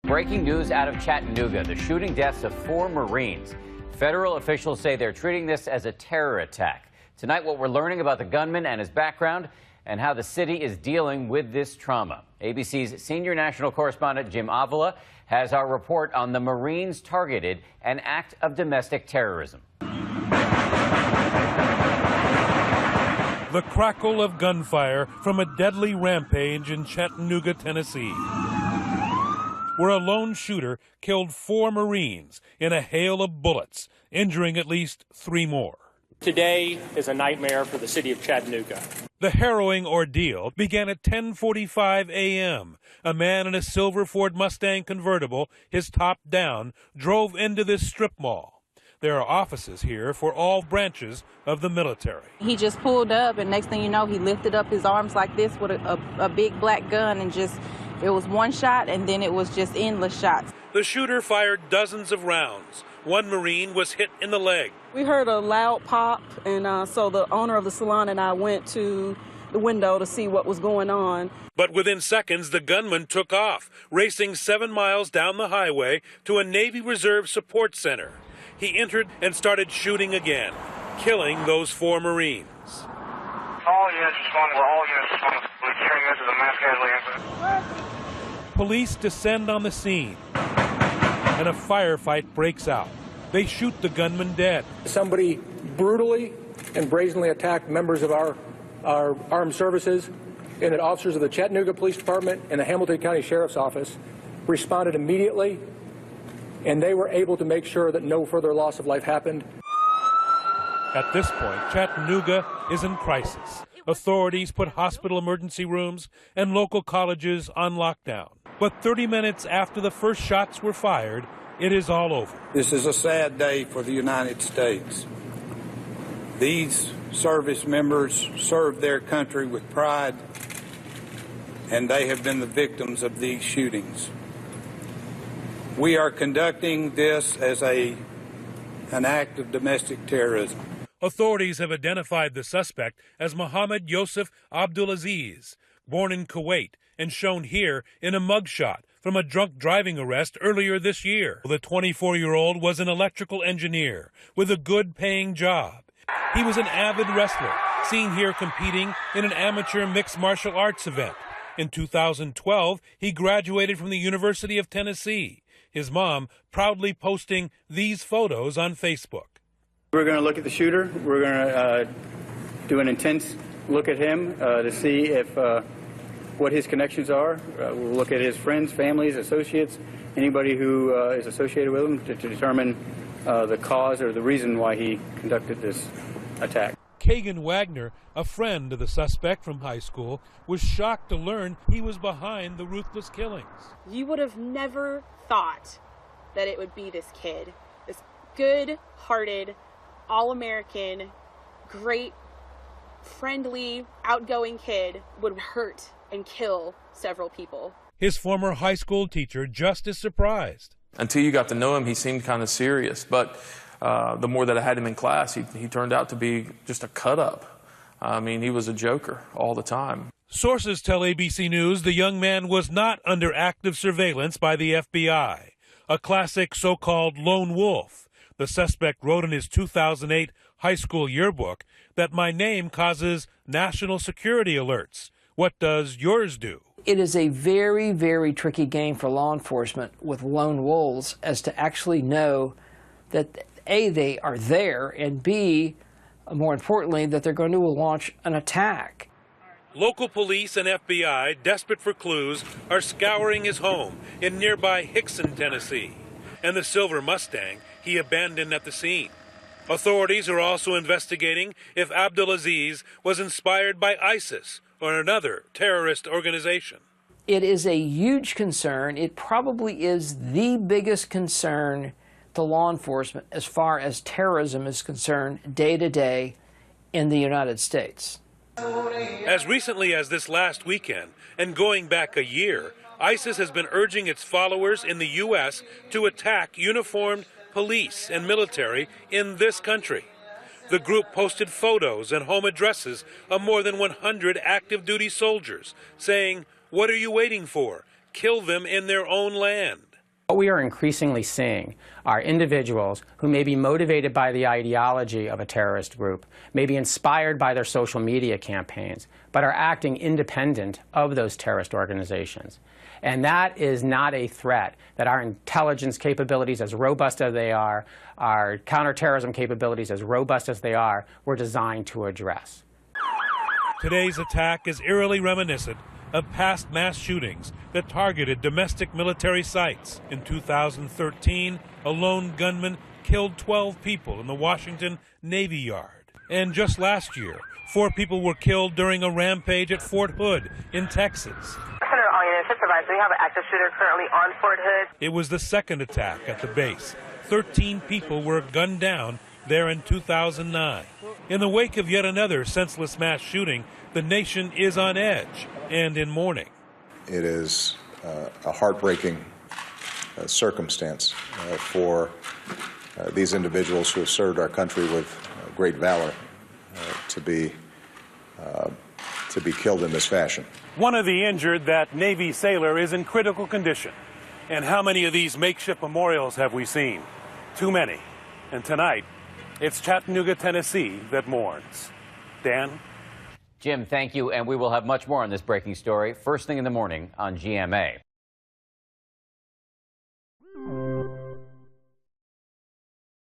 Breaking news out of Chattanooga, the shooting deaths of 4 Marines. Federal officials say they're treating this as a terror attack. Tonight, what we're learning about the gunman and his background and how the city is dealing with this trauma. ABC's senior national correspondent Jim Avila has our report on the Marines targeted, an act of domestic terrorism. The crackle of gunfire from a deadly rampage in Chattanooga, Tennessee, where a lone shooter killed 4 Marines in a hail of bullets, injuring at least 3 more. Today is a nightmare for the city of Chattanooga. The harrowing ordeal began at 10:45 a.m. A man in a silver Ford Mustang convertible, his top down, drove into this strip mall. There are offices here for all branches of the military. He just pulled up, and next thing you know, he lifted up his arms like this with a big black gun, and it was one shot, and then it was just endless shots. The shooter fired dozens of rounds. 1 Marine was hit in the leg. We heard a loud pop, and so the owner of the salon and I went to the window to see what was going on. But within seconds, the gunman took off, racing 7 miles down the highway to a Navy Reserve support center. He entered and started shooting again, killing those 4 Marines. All units responding. All units responding. We're hearing this as a mass casualty incident. Police descend on the scene, and a firefight breaks out. They shoot the gunman dead. Somebody brutally and brazenly attacked members of our armed services, and that officers of the Chattanooga Police Department and the Hamilton County Sheriff's Office responded immediately, and they were able to make sure that no further loss of life happened. At this point, Chattanooga is in crisis. Authorities put hospital emergency rooms and local colleges on lockdown. But 30 minutes after the first shots were fired, it is all over. This is a sad day for the United States. These service members served their country with pride, and they have been the victims of these shootings. We are conducting this as an act of domestic terrorism. Authorities have identified the suspect as Mohammed Yosef Abdulaziz, born in Kuwait and shown here in a mugshot from a drunk driving arrest earlier this year. The 24-year-old was an electrical engineer with a good-paying job. He was an avid wrestler, seen here competing in an amateur mixed martial arts event. In 2012, he graduated from the University of Tennessee, his mom proudly posting these photos on Facebook. We're going to look at the shooter. We're going to do an intense look at him to see if what his connections are. We'll look at his friends, families, associates, anybody who is associated with him to determine the cause or the reason why he conducted this attack. Kagan Wagner, a friend of the suspect from high school, was shocked to learn he was behind the ruthless killings. You would have never thought that it would be this kid, this good-hearted, all-American, great, friendly, outgoing kid would hurt and kill several people. His former high school teacher just as surprised. Until you got to know him, he seemed kind of serious, but the more that I had him in class, he turned out to be just a cut-up. I mean, he was a joker all the time. Sources tell ABC News the young man was not under active surveillance by the FBI, a classic so-called lone wolf. The suspect wrote in his 2008 high school yearbook that my name causes national security alerts. What does yours do? It is a very, very tricky game for law enforcement with lone wolves as to actually know that A, they are there, and B, more importantly, that they're going to launch an attack. Local police and FBI, desperate for clues, are scouring his home in nearby Hickson, Tennessee, and the silver Mustang he abandoned at the scene. Authorities are also investigating if Abdulaziz was inspired by ISIS or another terrorist organization. It is a huge concern. It probably is the biggest concern to law enforcement as far as terrorism is concerned day to day in the United States. As recently as this last weekend, and going back a year, ISIS has been urging its followers in the U.S. to attack uniformed police and military in this country. The group posted photos and home addresses of more than 100 active duty soldiers, saying, "What are you waiting for? Kill them in their own land." What we are increasingly seeing are individuals who may be motivated by the ideology of a terrorist group, may be inspired by their social media campaigns, but are acting independent of those terrorist organizations. And that is not a threat that our intelligence capabilities, as robust as they are, our counterterrorism capabilities, as robust as they are, were designed to address. Today's attack is eerily reminiscent of past mass shootings that targeted domestic military sites. In 2013, a lone gunman killed 12 people in the Washington Navy Yard. And just last year, 4 people were killed during a rampage at Fort Hood in Texas. We have an active shooter currently on Fort Hood. It was the second attack at the base. 13 people were gunned down there in 2009. In the wake of yet another senseless mass shooting, the nation is on edge and in mourning. It is a heartbreaking circumstance for these individuals who have served our country with great valor to be killed in this fashion. One of the injured, that Navy sailor, is in critical condition. And how many of these makeshift memorials have we seen? Too many. And tonight, it's Chattanooga, Tennessee that mourns. Dan? Jim, thank you. And we will have much more on this breaking story first thing in the morning on GMA.